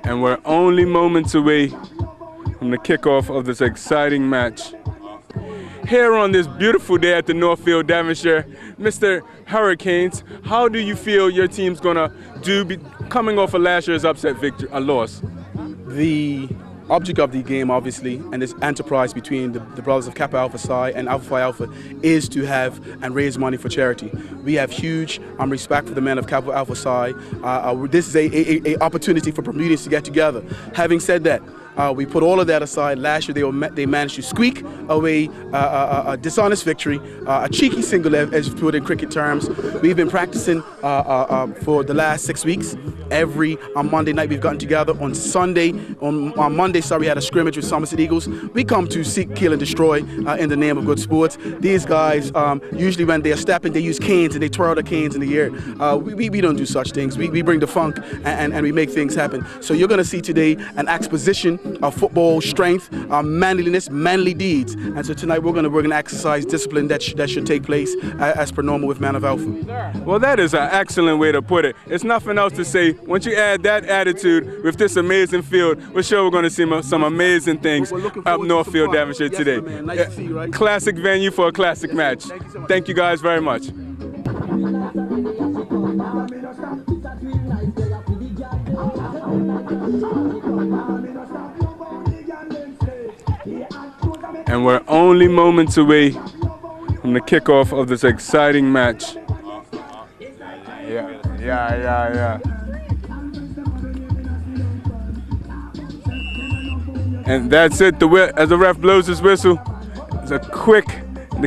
And we're only moments away from the kickoff of this exciting match. Here on this beautiful day at the Northfield, Devonshire, Mr. Hurricanes, how do you feel your team's gonna do coming off of last year's upset victory, a loss? The object of the game, obviously, and this enterprise between the brothers of Kappa Alpha Psi and Alpha Phi Alpha is to have and raise money for charity. We have huge respect for the men of Kappa Alpha Psi. This is a opportunity for Bermudians to get together. Having said that, we put all of that aside. Last year they managed to squeak away a dishonest victory, a cheeky single, as you put it in cricket terms. We've been practicing for the last 6 weeks. Every Monday night we've gotten together. On Monday, we had a scrimmage with Somerset Eagles. We come to seek, kill, and destroy in the name of good sports. These guys, usually when they're stepping, they use canes and they twirl the canes in the air. We don't do such things. We bring the funk and we make things happen. So you're going to see today an exposition of football strength, manliness, manly deeds. And so tonight we're going to exercise discipline that should take place as per normal with Man of Alpha. Well, that is an excellent way to put it. It's nothing else to say. Once you add that attitude with this amazing field, we're sure we're going to see some amazing things up Northfield, Devonshire today. Nice to see you, right? Classic venue for a classic match. Thank you guys very much. And we're only moments away from the kickoff of this exciting match. Yeah. And that's it. As the ref blows his whistle, it's the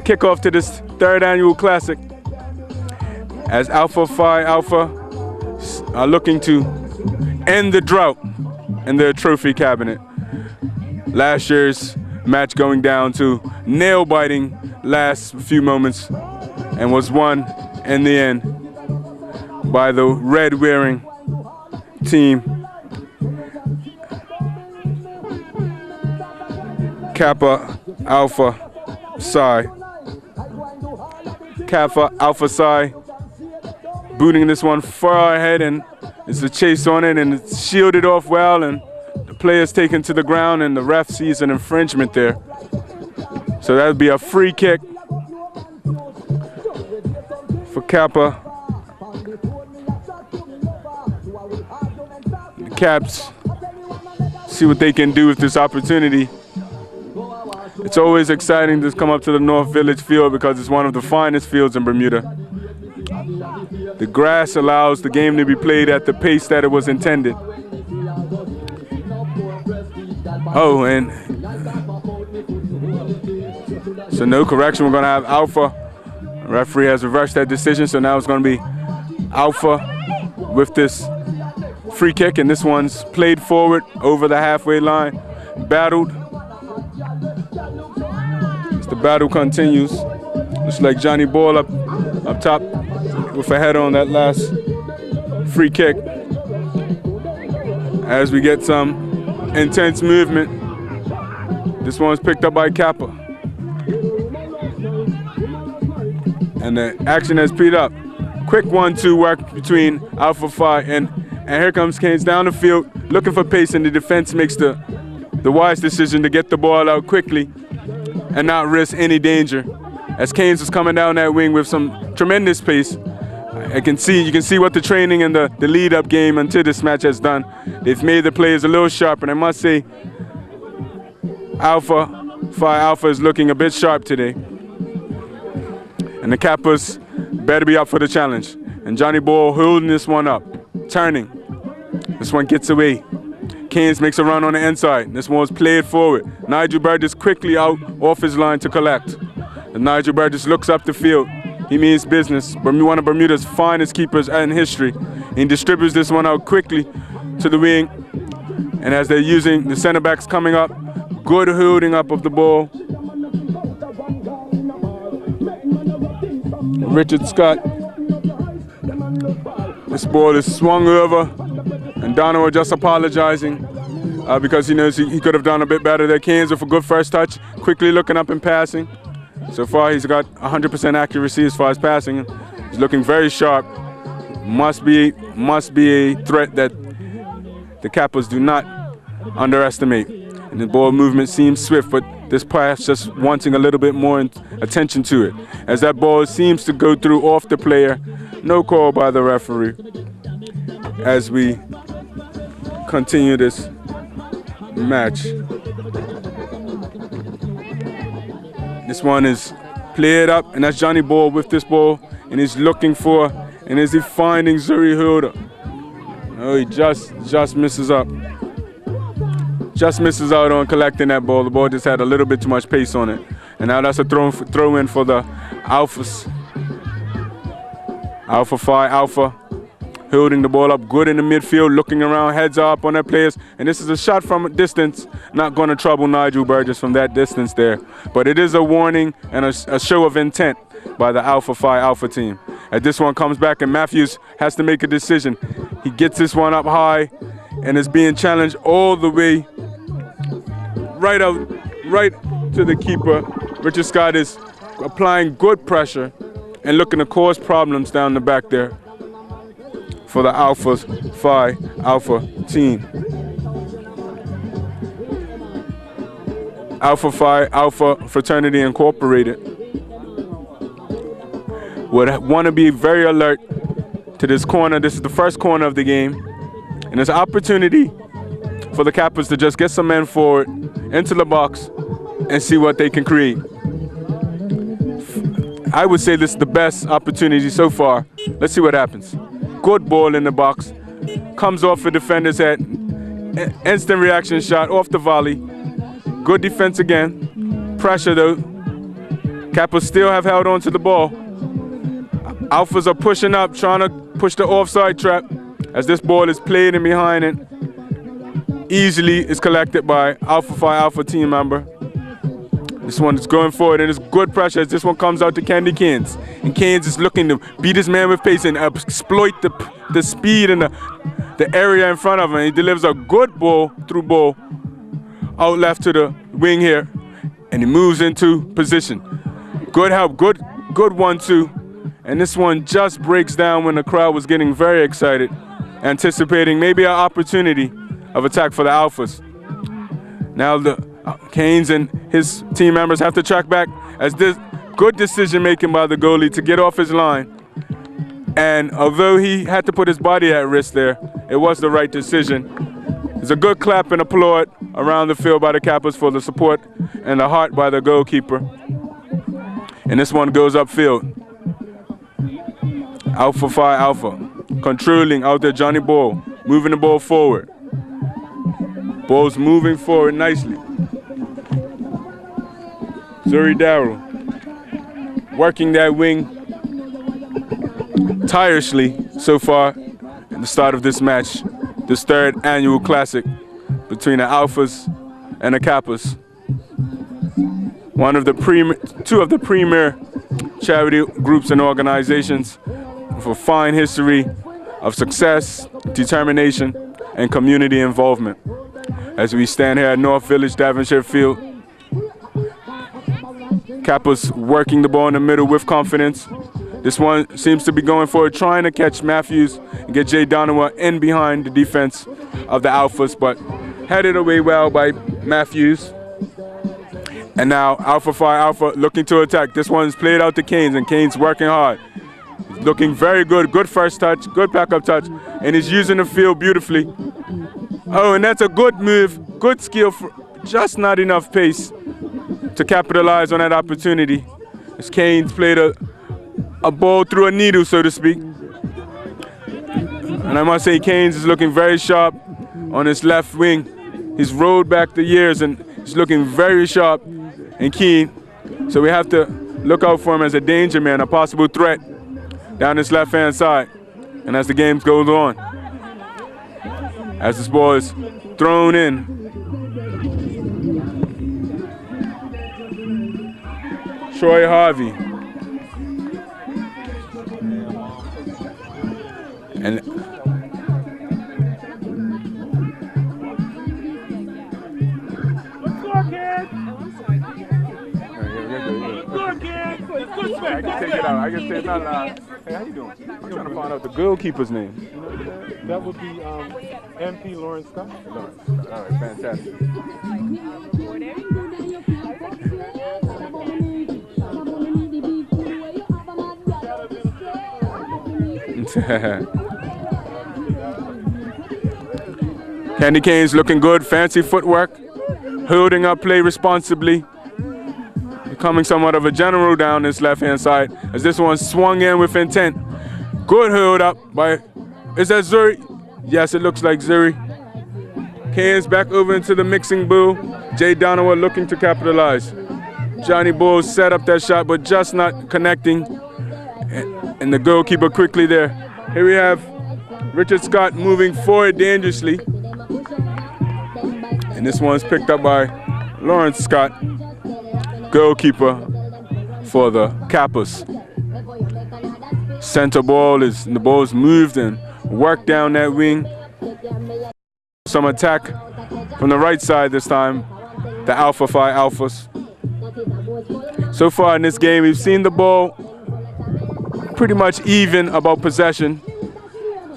kickoff to this third annual classic. As Alpha Phi Alpha are looking to end the drought in their trophy cabinet. Last year's match going down to nail-biting last few moments and was won in the end by the red-wearing team. Kappa Alpha Psi. Kappa Alpha Psi booting this one far ahead, and it's a chase on it, and it's shielded off well, and the player's taken to the ground, and the ref sees an infringement there. So that would be a free kick for Kappa. The Caps see what they can do with this opportunity. It's always exciting to come up to the North Village field because it's one of the finest fields in Bermuda. The grass allows the game to be played at the pace that it was intended. Oh, and so no correction. We're going to have Alpha. The referee has reversed that decision, so now it's going to be Alpha with this free kick, and this one's played forward over the halfway line, battled. As the battle continues, looks like Johnny Ball up top with a header on that last free kick. As we get some intense movement, this one's picked up by Kappa. And the action has speed up. Quick 1-2 work between Alpha Phi and here comes Canes down the field looking for pace, and the defense makes the wise decision to get the ball out quickly and not risk any danger. As Canes is coming down that wing with some tremendous pace, you can see what the training and the lead-up game until this match has done. They've made the players a little sharper, and I must say, Alpha Phi Alpha is looking a bit sharp today. And the Kappas better be up for the challenge. And Johnny Ball holding this one up, turning. This one gets away. Canes makes a run on the inside. This one's played forward. Nigel Burgess quickly out off his line to collect. And Nigel Burgess looks up the field. He means business. One of Bermuda's finest keepers in history. He distributes this one out quickly to the wing. And as they're using the center backs coming up, good holding up of the ball. Richard Scott. This ball is swung over, and Donovan just apologizing because he knows he could have done a bit better there. Keynes with a good first touch, quickly looking up and passing. So far, he's got 100% accuracy as far as passing. He's looking very sharp. Must be a threat that the Kappas do not underestimate. And the ball movement seems swift, but this pass just wanting a little bit more attention to it. As that ball seems to go through off the player, no call by the referee. As we continue this match. This one is played up, and that's Johnny Ball with this ball, and he's looking for, and is he finding Zuri Hilda? No, he just misses up. Just misses out on collecting that ball. The ball just had a little bit too much pace on it. And now that's a throw in for the Alphas. Alpha Phi Alpha holding the ball up good in the midfield, looking around, heads up on their players. And this is a shot from a distance, not going to trouble Nigel Burgess from that distance there. But it is a warning and a show of intent by the Alpha Phi Alpha team. As this one comes back and Matthews has to make a decision. He gets this one up high and is being challenged all the way right to the keeper. Richard Scott is applying good pressure and looking to cause problems down the back there for the Alpha Phi Alpha team. Alpha Phi Alpha Fraternity Incorporated would want to be very alert to this corner. This is the first corner of the game. And there's an opportunity for the Kappas to just get some men forward into the box and see what they can create. I would say this is the best opportunity so far. Let's see what happens. Good ball in the box. Comes off the defender's head. Instant reaction shot off the volley. Good defense again. Pressure though. Kappas still have held on to the ball. Alphas are pushing up, trying to push the offside trap. As this ball is played in behind it, easily is collected by Alpha Phi Alpha team member. This one is going forward and it's good pressure as this one comes out to Candy Keynes. And Keynes is looking to beat his man with pace and exploit the speed and the area in front of him. He delivers a good ball through ball out left to the wing here. And he moves into position. Good help, good 1-2. And this one just breaks down when the crowd was getting very excited, anticipating maybe an opportunity of attack for the Alphas. Now the Keynes and his team members have to track back as this good decision making by the goalie to get off his line. And although he had to put his body at risk there, it was the right decision. There's a good clap and applaud around the field by the Kappas for the support and the heart by the goalkeeper. And this one goes upfield. Alpha Phi Alpha, controlling out there Johnny Ball, moving the ball forward. Ball's moving forward nicely. Zuri Darrell, working that wing tirelessly so far at the start of this match, this third annual classic between the Alphas and the Kappas. Two of the premier charity groups and organizations with a fine history of success, determination, and community involvement. As we stand here at North Village, Devonshire Field, Kappas working the ball in the middle with confidence. This one seems to be going forward, trying to catch Matthews and get Jay Donowa in behind the defense of the Alphas, but headed away well by Matthews. And now Alpha Phi Alpha looking to attack. This one's played out to Keynes, and Keynes working hard. He's looking very good, good first touch, good backup touch, and he's using the field beautifully. Oh, and that's a good move, good skill, for just not enough pace to capitalize on that opportunity. As Keynes played a ball through a needle, so to speak. And I must say, Keynes is looking very sharp on his left wing. He's rolled back the years and he's looking very sharp and keen. So we have to look out for him as a danger man, a possible threat down this left-hand side. And as the game goes on, as this ball is thrown in, Troy Harvey. And I can take it out. I can say it out. Hey, how you doing? I'm trying to find out the goalkeeper's name. That would be MP Lawrence Scott. Lawrence. All right, fantastic. Candy Cane's looking good, fancy footwork, holding up play responsibly, becoming somewhat of a general down this left-hand side as this one swung in with intent. Good hold up by, is that Zuri? Yes, it looks like Zuri. Canes back over into the mixing bowl. Jay Donovan looking to capitalize. Johnny Bull set up that shot, but just not connecting. And the goalkeeper quickly there. Here we have Richard Scott moving forward dangerously. And this one's picked up by Lawrence Scott, goalkeeper for the Kappas. Center ball is, the ball's moved and worked down that wing. Some attack from the right side this time, the Alpha Phi Alphas. So far in this game, we've seen the ball pretty much even about possession.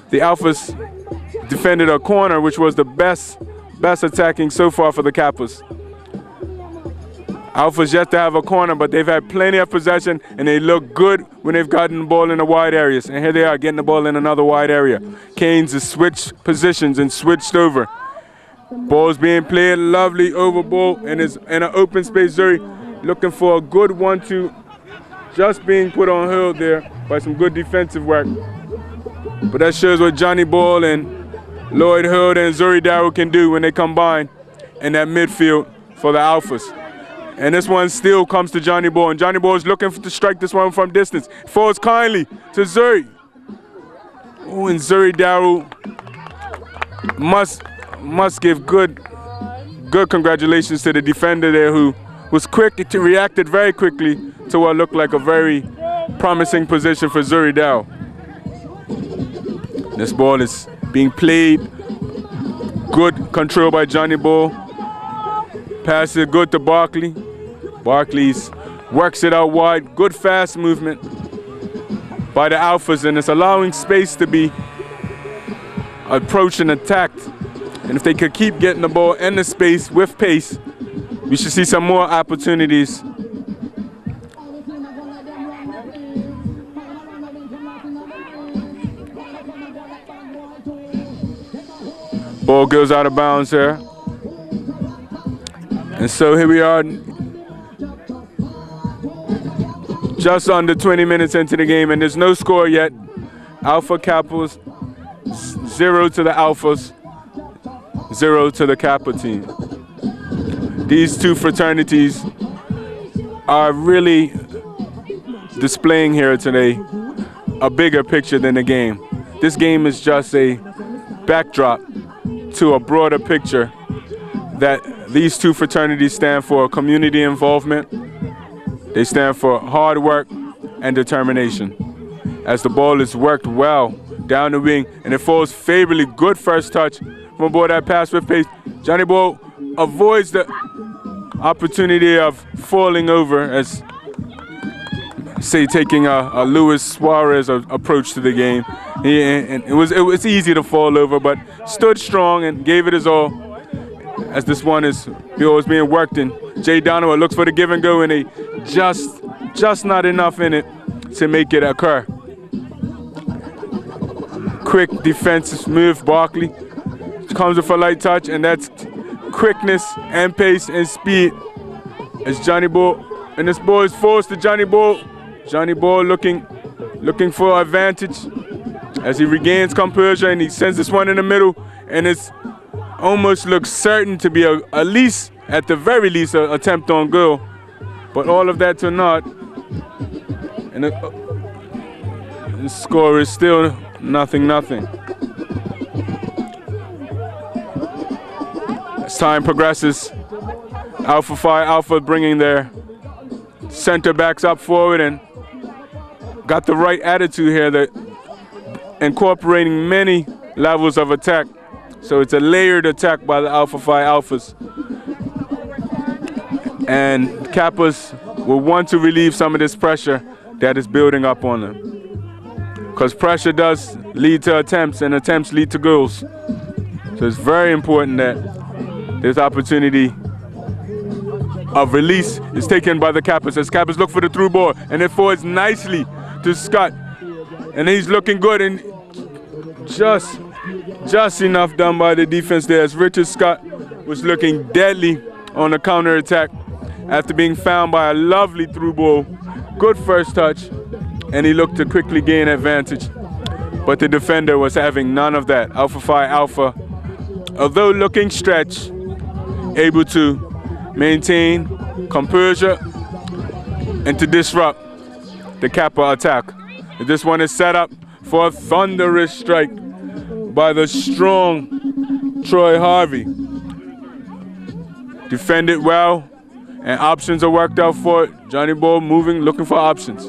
The Alphas defended a corner, which was the best attacking so far for the Kappas. Alphas yet to have a corner, but they've had plenty of possession, and they look good when they've gotten the ball in the wide areas. And here they are getting the ball in another wide area. Canes has switched positions and switched over. Ball's being played, lovely over ball, and is in an open space. Zuri looking for a good 1-2, just being put on hold there by some good defensive work. But that shows what Johnny Ball and Lloyd Hood and Zuri Darrow can do when they combine in that midfield for the Alphas. And this one still comes to Johnny Ball, and Johnny Ball is looking to strike this one from distance. Falls kindly to Zuri. Oh, and Zuri Darrow must give good congratulations to the defender there, who was quick to reacted very quickly to what looked like a very promising position for Zuri Darrow. This ball is being played. Good control by Johnny Ball. Pass it good to Barkley. Barkley's works it out wide. Good fast movement by the Alphas, and it's allowing space to be approached and attacked. And if they could keep getting the ball in the space with pace, we should see some more opportunities. Ball goes out of bounds here. And so here we are, just under 20 minutes into the game, and there's no score yet. Alpha Kappas 0 to the Alphas, 0 to the Kappa team. These two fraternities are really displaying here today a bigger picture than the game. This game is just a backdrop to a broader picture that these two fraternities stand for: community involvement. They stand for hard work and determination. As the ball is worked well down the wing, and it falls favorably, good first touch from aboard that pass with pace. Johnny Ball avoids the opportunity of falling over, as say taking a Luis Suarez approach to the game. And it was easy to fall over, but stood strong and gave it his all. As this one is being worked in. Jay Donovan looks for the give and go, and they just not enough in it to make it occur. Quick defensive move, Barkley comes with a light touch, and that's quickness and pace and speed as Johnny Ball, and this ball is forced to Johnny Ball. Johnny Ball looking for advantage as he regains composure, and he sends this one in the middle, and it's almost looks certain to be at the very least, an attempt on goal. But all of that to naught, and the score is still 0-0. As time progresses, Alpha Phi Alpha bringing their center backs up forward and got the right attitude here, that incorporating many levels of attack. So it's a layered attack by the Alpha Phi Alphas. And Kappas will want to relieve some of this pressure that is building up on them. Because pressure does lead to attempts, and attempts lead to goals. So it's very important that this opportunity of release is taken by the Kappas as Kappas look for the through ball, and it forwards nicely to Scott. And he's looking good, and just enough done by the defense there as Richard Scott was looking deadly on the counter attack after being found by a lovely through ball. Good first touch, and he looked to quickly gain advantage. But the defender was having none of that. Alpha Phi Alpha, although looking stretched, able to maintain composure and to disrupt the Kappa attack. This one is set up for a thunderous strike by the strong Troy Harvey. Defended well, and options are worked out for it. Johnny Ball moving, looking for options.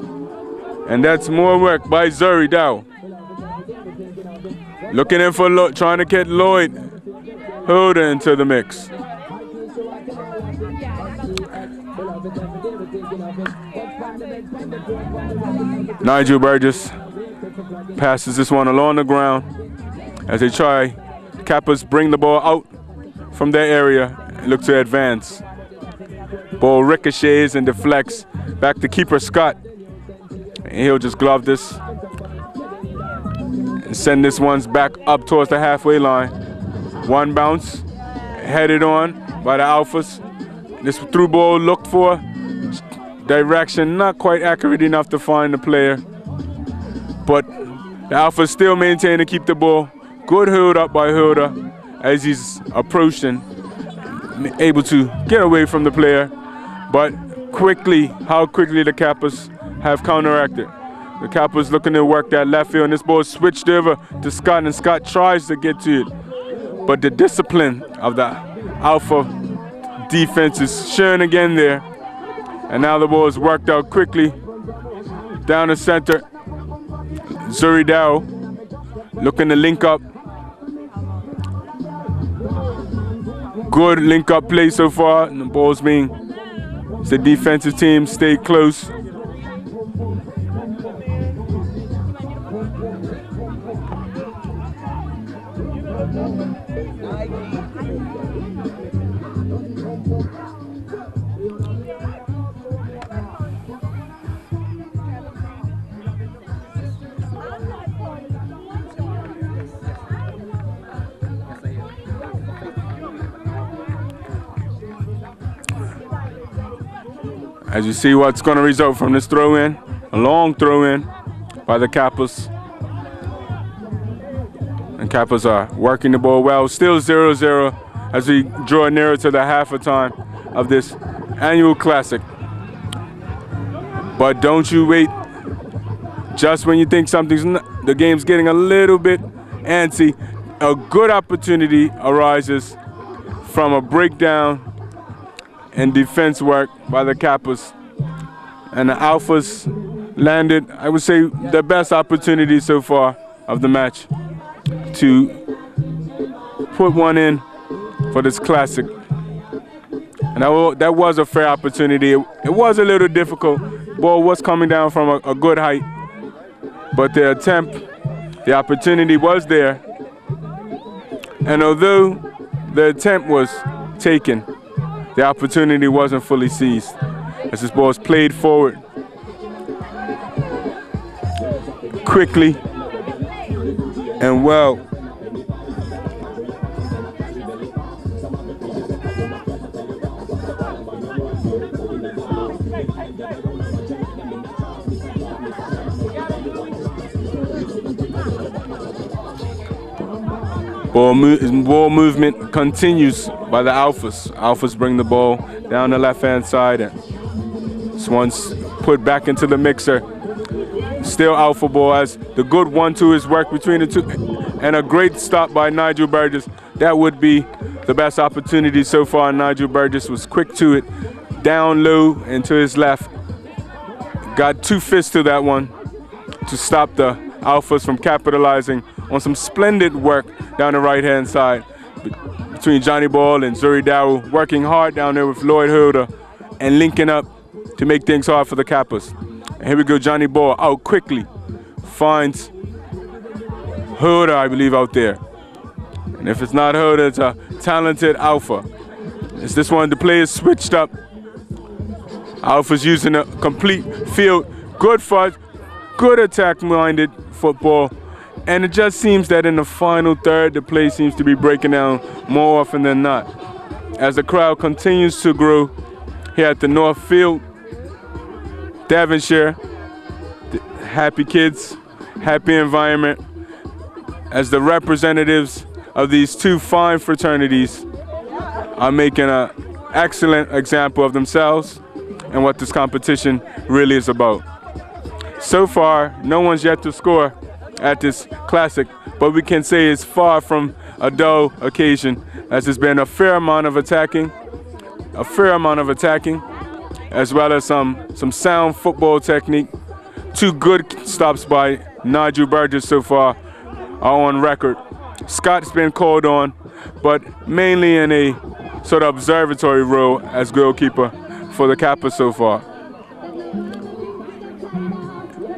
And that's more work by Zuri Dow. Looking in for trying to get Lloyd Holder into the mix. Nigel Burgess passes this one along the ground as they try. Kappas bring the ball out from their area and look to advance. Ball ricochets and deflects back to keeper Scott. And he'll just glove this and send this one back up towards the halfway line. One bounce, headed on by the Alphas. This through ball looked for. Direction not quite accurate enough to find the player. But the Alphas still maintain to keep the ball. Good hold up by Hilda as he's approaching, able to get away from the player. But how quickly the Kappas have counteracted. The Kappas looking to work that left field, and this ball is switched over to Scott, and Scott tries to get to it. But the discipline of the Alpha defense is shown again there. And now the ball is worked out quickly down the center. Zuri Dow looking to link up. Good link up play so far, and the ball's being, the defensive team stayed close. As you see what's going to result from this throw-in, a long throw-in by the Kappas. And Kappas are working the ball well. Still 0-0 as we draw nearer to the half a time of this annual classic. But don't you wait. Just when you think the game's getting a little bit antsy, a good opportunity arises from a breakdown and defense work by the Kappas. And the Alphas landed, I would say, the best opportunity so far of the match to put one in for this classic. And that was a fair opportunity. It was a little difficult. Ball was coming down from a good height. But the attempt, the opportunity was there. And although the attempt was taken, the opportunity wasn't fully seized as this ball is played forward quickly and well. Ball movement continues by the Alphas. Alphas bring the ball down the left-hand side, and this one's put back into the mixer. Still Alpha ball as the good 1-2 is worked between the two, and a great stop by Nigel Burgess. That would be the best opportunity so far. Nigel Burgess was quick to it, down low and to his left. Got 2 fists to that one to stop the Alphas from capitalizing on some splendid work down the right-hand side between Johnny Ball and Zuri Dow, working hard down there with Lloyd Holder and linking up to make things hard for the Kappas. And here we go, Johnny Ball out quickly. Finds Hoda, I believe, out there. And if it's not Hoda, it's a talented Alpha. Is this one, the play is switched up. Alpha's using a complete field. Good fight, good attack-minded football. And it just seems that in the final third, the play seems to be breaking down more often than not. As the crowd continues to grow here at the North Field, Devonshire, happy kids, happy environment, as the representatives of these two fine fraternities are making an excellent example of themselves and what this competition really is about. So far, no one's yet to score at this classic, but we can say it's far from a dull occasion, as there's been a fair amount of attacking, as well as some sound football technique. Two good stops by Nigel Burgess so far are on record. Scott's been called on, but mainly in a sort of observatory role as goalkeeper for the Kappas so far.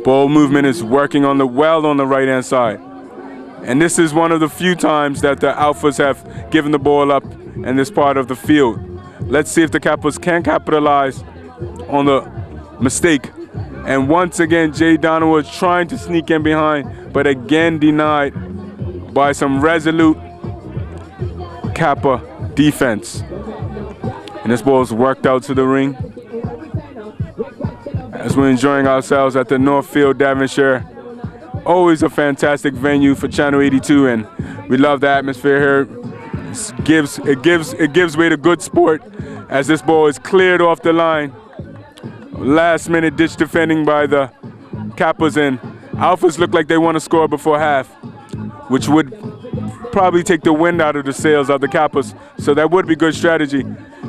Ball movement is working on the right-hand side. And this is one of the few times that the Alphas have given the ball up in this part of the field. Let's see if the Kappas can capitalize on the mistake. And once again, Jay Donovan was trying to sneak in behind, but again denied by some resolute Kappa defense. And this ball is worked out to the ring as we're enjoying ourselves at the Northfield Devonshire. Always a fantastic venue for Channel 82, and we love the atmosphere here. It gives way to good sport as this ball is cleared off the line. Last minute ditch defending by the Kappas, and Alphas look like they want to score before half, which would probably take the wind out of the sails of the Kappas. So that would be good strategy.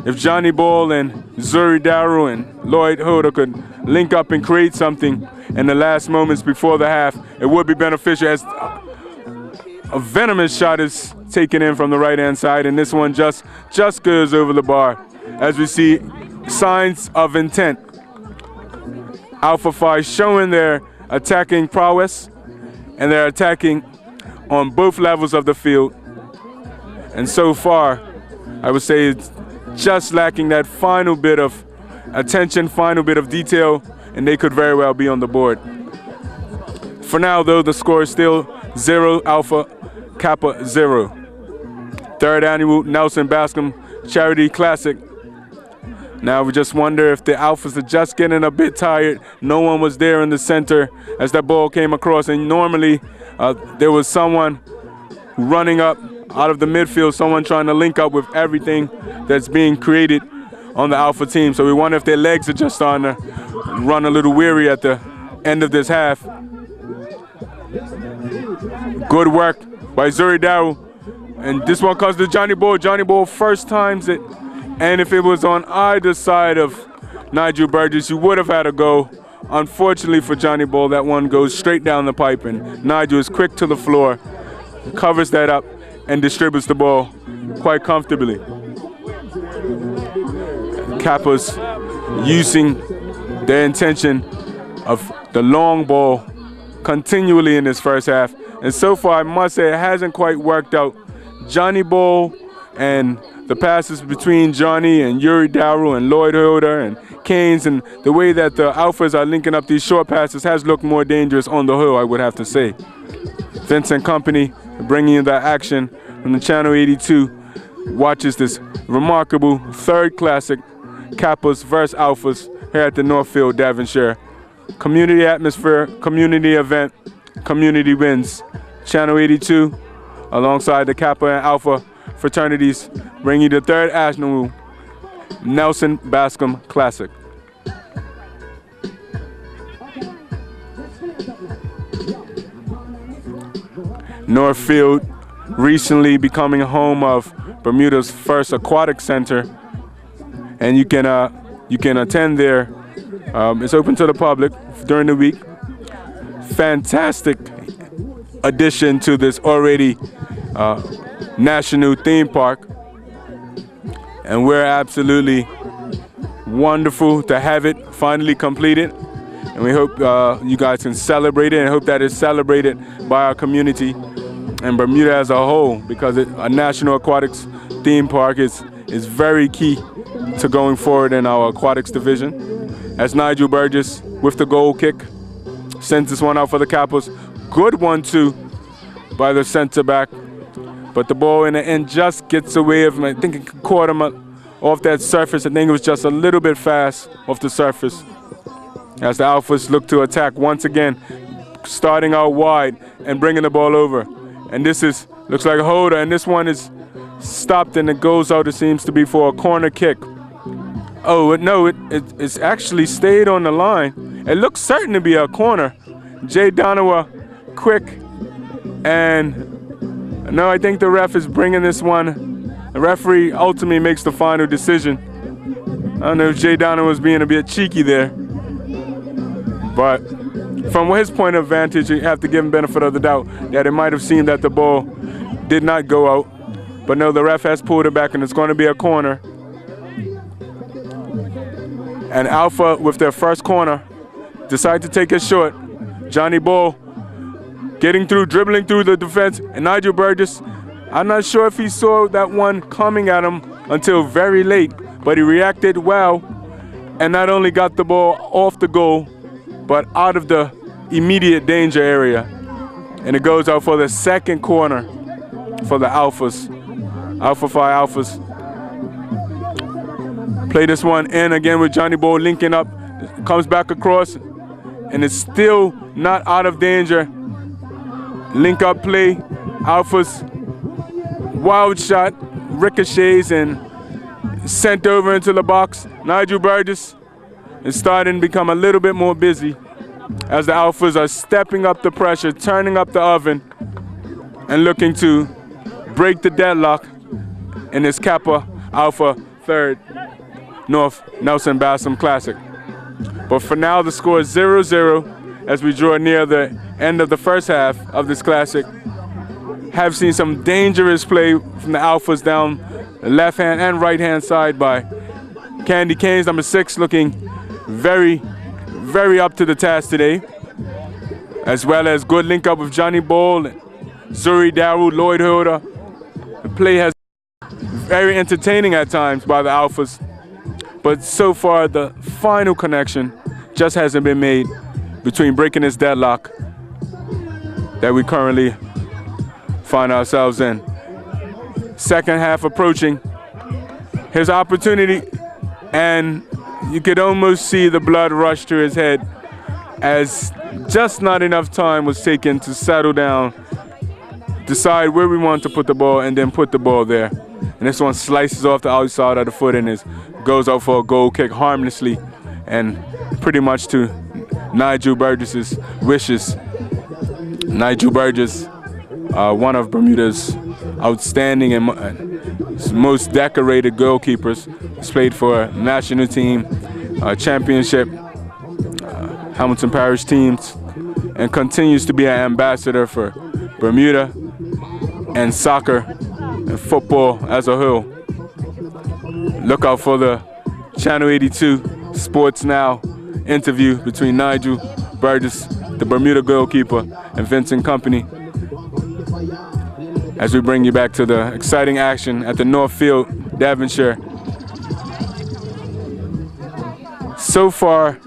If Johnny Ball and Zuri Darrow and Lloyd Hoda could link up and create something in the last moments before the half, it would be beneficial, as a venomous shot is taken in from the right-hand side, and this one just goes over the bar. As we see signs of intent. Alpha Phi showing their attacking prowess, and they're attacking on both levels of the field. And so far, I would say it's just lacking that final bit of attention, final bit of detail, and they could very well be on the board. For now, though, the score is still 0 Alpha, Kappa 0. Third annual Nelson Bascome Charity Classic. Now we just wonder if the Alphas are just getting a bit tired. No one was there in the center as that ball came across, and normally there was someone running up out of the midfield, someone trying to link up with everything that's being created on the Alpha team. So we wonder if their legs are just starting to run a little weary at the end of this half. Good work by Zuri Darrow. And this one comes to Johnny Ball. Johnny Ball first times it. And if it was on either side of Nigel Burgess, you would have had a goal. Unfortunately for Johnny Ball, that one goes straight down the pipe, and Nigel is quick to the floor, covers that up, and distributes the ball quite comfortably. Kappas using their intention of the long ball continually in this first half. And so far, I must say, it hasn't quite worked out. Johnny Ball and the passes between Johnny and Yuri Darrow and Lloyd Hoda and Keynes, and the way that the Alphas are linking up these short passes has looked more dangerous on the whole, I would have to say. Vincent Company bringing you that action from the Channel 82 watches this remarkable third classic, Kappas versus Alphas, here at the Northfield Devonshire. Community atmosphere, community event, community wins. Channel 82, alongside the Kappa and Alpha fraternities, bring you the third annual Nelson Bascome Classic. Northfield recently becoming home of Bermuda's first aquatic center, and you can attend there. It's open to the public during the week. Fantastic addition to this already national theme park, and we're absolutely wonderful to have it finally completed. And we hope you guys can celebrate it, and hope that it's celebrated by our community and Bermuda as a whole, because a national aquatics theme park is very key to going forward in our aquatics division. As Nigel Burgess with the goal kick sends this one out for the Kappas. Good one too by the center back, but the ball in the end just gets away of him. I think it caught him off that surface. I think it was just a little bit fast off the surface. As the Alphas look to attack once again, starting out wide and bringing the ball over. And this looks like a holder, and this one is stopped and it goes out, it seems to be for a corner kick. Oh, no, it's actually stayed on the line. It looks certain to be a corner. Jay Donowa, quick, and no, I think the ref is bringing this one. The referee ultimately makes the final decision. I don't know if Jay Donowa was being a bit cheeky there, but from his point of vantage, you have to give him benefit of the doubt that it might have seemed that the ball did not go out. But no, the ref has pulled it back, and it's going to be a corner. And Alpha, with their first corner, decide to take it short. Johnny Ball getting through, dribbling through the defense, and Nigel Burgess, I'm not sure if he saw that one coming at him until very late, but he reacted well and not only got the ball off the goal, but out of the immediate danger area. And it goes out for the second corner for the Alphas. Alpha Phi Alphas. Play this one in again with Johnny Ball linking up. Comes back across, and it's still not out of danger. Link up play. Alphas. Wild shot. Ricochets and sent over into the box. Nigel Burgess is starting to become a little bit more busy as the Alphas are stepping up the pressure, turning up the oven, and looking to break the deadlock in this Kappa Alpha 3rd North Nelson Bascome Classic. But for now, the score is 0-0 as we draw near the end of the first half of this Classic. Have seen some dangerous play from the Alphas down the left-hand and right-hand side by Candy Canes, number 6, looking very, very up to the task today, as well as good link up with Johnny Ball, Zuri Daru, Lloyd Hilda. The play has been very entertaining at times by the Alphas, but so far the final connection just hasn't been made between breaking this deadlock that we currently find ourselves in. Second half approaching. His opportunity, and you could almost see the blood rush to his head as just not enough time was taken to settle down, decide where we want to put the ball, and then put the ball there. And this one slices off the outside of the foot and goes out for a goal kick harmlessly and pretty much to Nigel Burgess's wishes. Nigel Burgess, one of Bermuda's outstanding and most decorated goalkeepers. He's played for a national team, championship, Hamilton Parish teams, and continues to be an ambassador for Bermuda and soccer and football as a whole. Look out for the Channel 82 Sports Now interview between Nigel Burgess, the Bermuda goalkeeper, and Vincent Company, as we bring you back to the exciting action at the North Field, Devonshire. So far,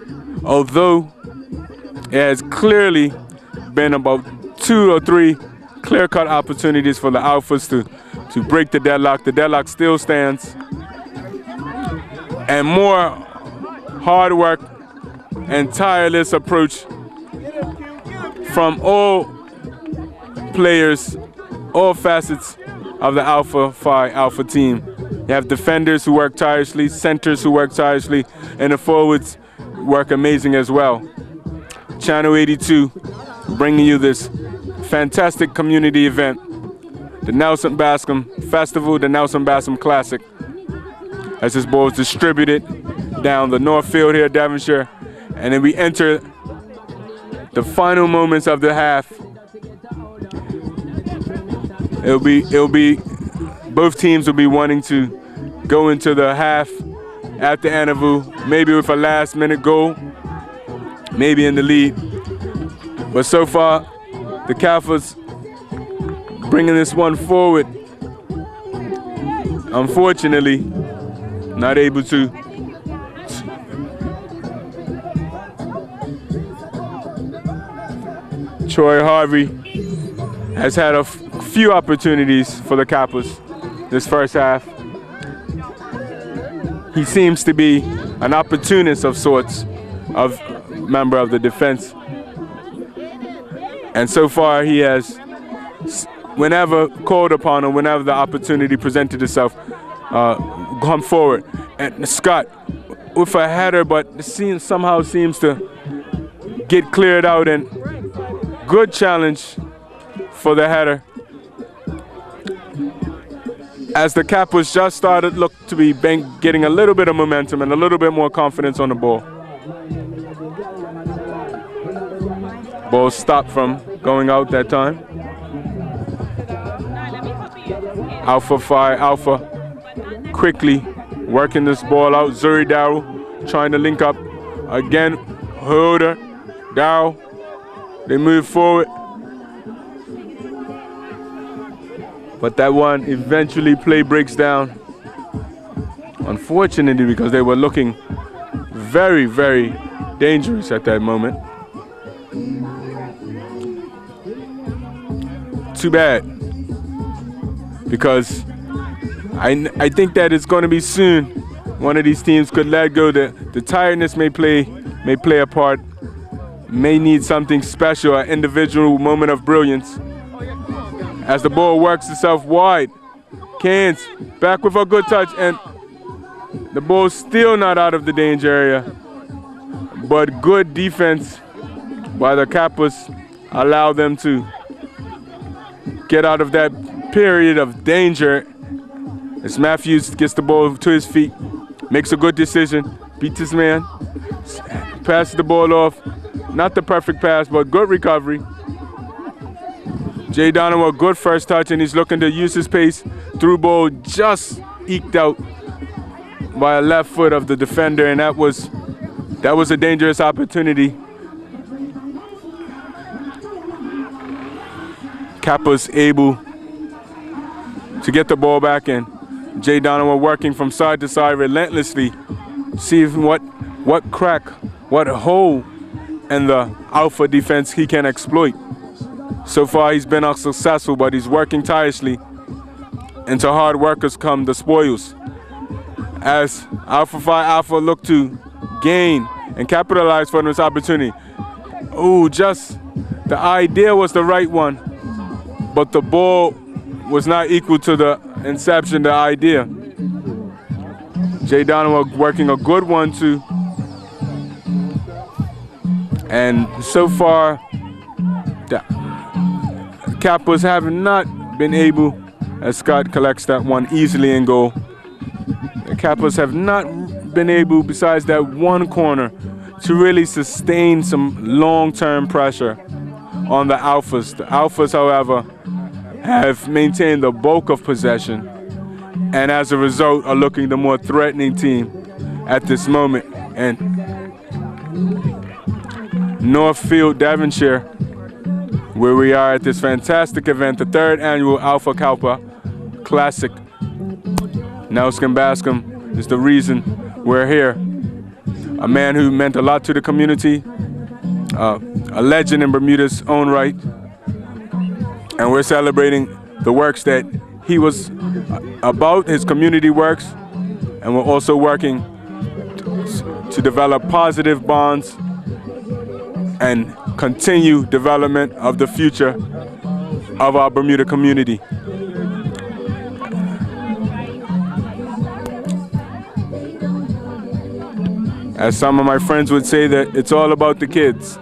although it has clearly been about 2 or 3 clear-cut opportunities for the Alphas to break the deadlock still stands. And more hard work and tireless approach from all players, all facets of the Alpha Phi Alpha team. You have defenders who work tirelessly, centers who work tirelessly, and the forwards work amazing as well. Channel 82 bringing you this fantastic community event, the Nelson Bascome Festival, the Nelson Bascome Classic, as this ball is distributed down the North Field here at Devonshire, and then we enter the final moments of the half. It'll be both teams will be wanting to go into the half at the interval, maybe with a last-minute goal, maybe in the lead. But so far, the Kappas bringing this one forward. Unfortunately, not able to. Troy Harvey has had a few opportunities for the Kappas this first half. He seems to be an opportunist of sorts, of member of the defense. And so far he has, whenever called upon or whenever the opportunity presented itself, come forward. And Scott with a header, but somehow seems to get cleared out, and good challenge for the header. As the Kappas just started look to be getting a little bit of momentum and a little bit more confidence on the ball. Ball stopped from going out that time. Alpha Phi Alpha quickly working this ball out. Zuri Darrow trying to link up again. Holder, Darrow. They move forward. But that one eventually play breaks down. Unfortunately, because they were looking very, very dangerous at that moment. Too bad. Because I think that it's going to be soon one of these teams could let go. The tiredness may play a part, may need something special, an individual moment of brilliance. As the ball works itself wide, Cairns back with a good touch, and the ball's still not out of the danger area. But good defense by the Kappas allow them to get out of that period of danger. As Matthews gets the ball to his feet, makes a good decision, beats his man, passes the ball off. Not the perfect pass, but good recovery. Jay Donovan, a good first touch, and he's looking to use his pace. Through ball just eked out by a left foot of the defender, and that was a dangerous opportunity. Kappas able to get the ball back, and Jay Donovan working from side to side relentlessly, seeing what crack, what hole in the Alpha defense he can exploit. So far he's been unsuccessful, but he's working tirelessly. And to hard workers come the spoils. As Alpha Phi Alpha look to gain and capitalize for this opportunity. Oh, just the idea was the right one, but the ball was not equal to the inception, the idea. Jay Donovan working a good one too. And so far, the Kappas have not been able, as Scott collects that one easily in goal, the Kappas have not been able, besides that one corner, to really sustain some long-term pressure on the Alphas. The Alphas, however, have maintained the bulk of possession, and as a result are looking the more threatening team at this moment. And Northfield, Devonshire, where we are at this fantastic event, the 3rd annual Alpha Kappa Classic. Nelson Bascome is the reason we're here. A man who meant a lot to the community, a legend in Bermuda's own right. And we're celebrating the works that he was about, his community works, and we're also working to develop positive bonds and continue development of the future of our Bermuda community. As some of my friends would say, that it's all about the kids.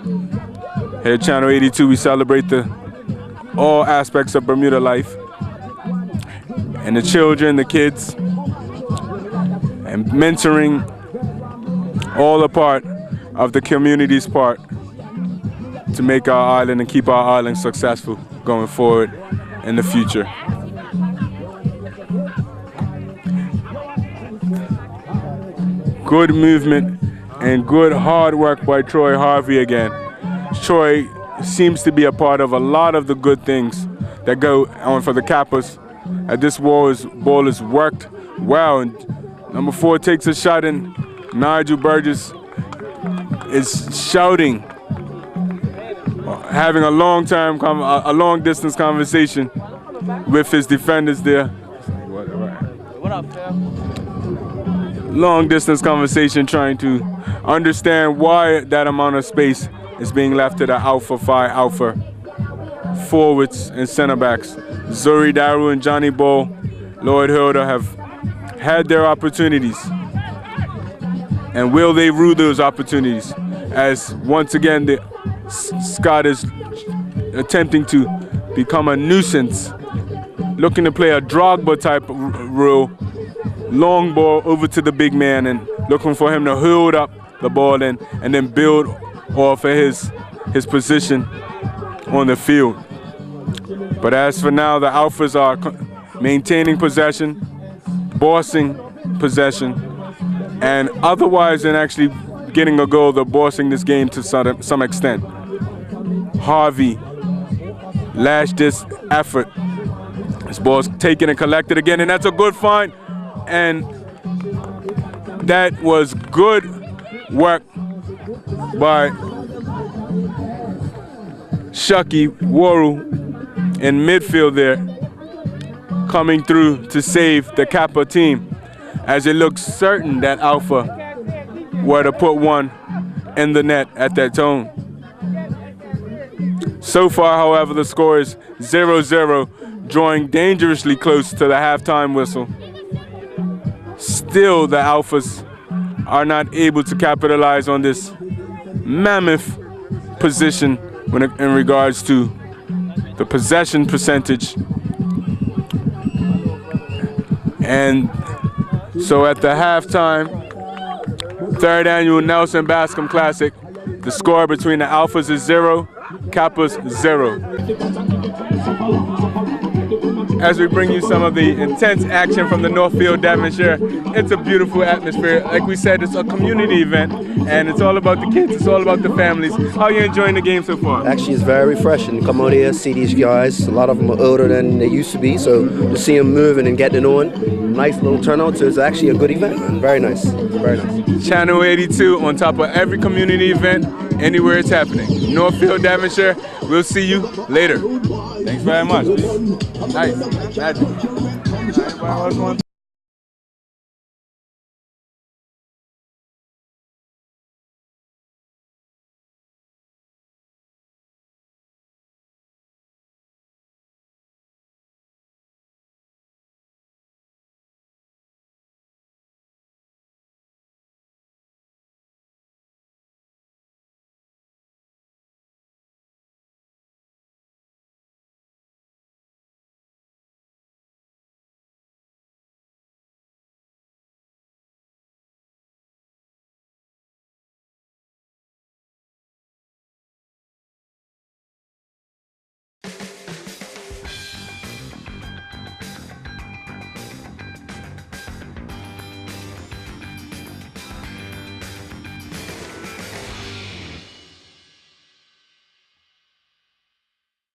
Here at Channel 82, we celebrate all aspects of Bermuda life. And the children, the kids, and mentoring, all a part of the community's part to make our island and keep our island successful going forward in the future. Good movement and good hard work by Troy Harvey again. Troy seems to be a part of a lot of the good things that go on for the Kappas. This ball is worked well. And number 4 takes a shot, and Nigel Burgess is shouting, having a long distance conversation with his defenders there. What up, fam? Long distance conversation, trying to understand why that amount of space is being left to the Alpha Phi Alpha forwards and center backs. Zuri Daru and Johnny Ball, Lloyd Hilda have had their opportunities. And will they rue those opportunities? As once again, Scott is attempting to become a nuisance, looking to play a Drogba type role. Long ball over to the big man and looking for him to hold up the ball and then build off of his position on the field. But as for now, the Alphas are maintaining possession, bossing possession, and otherwise than actually getting a goal, they're bossing this game to some extent. Harvey lashed this effort. This ball's taken and collected again, and that's a good find. And that was good work by Shucky Waru in midfield there, coming through to save the Kappa team, as it looks certain that Alpha were to put one in the net at that tone. So far, however, the score is 0-0, drawing dangerously close to the halftime whistle. Still, the Alphas are not able to capitalize on this mammoth position in regards to the possession percentage. And so at the halftime, 3rd annual Nelson Bascome Classic, the score between the Alphas is 0, Kappas 0. As we bring you some of the intense action from the Northfield Devonshire, it's a beautiful atmosphere. Like we said, it's a community event, and it's all about the kids, it's all about the families. How are you enjoying the game so far? Actually, it's very refreshing. Come out here, see these guys. A lot of them are older than they used to be, so to see them moving and getting it on, nice little turnout. So it's actually a good event, man. Very nice, very nice. Channel 82 on top of every community event, anywhere it's happening. Northfield Devonshire, we'll see you later. Thanks very much. Nice. Magic.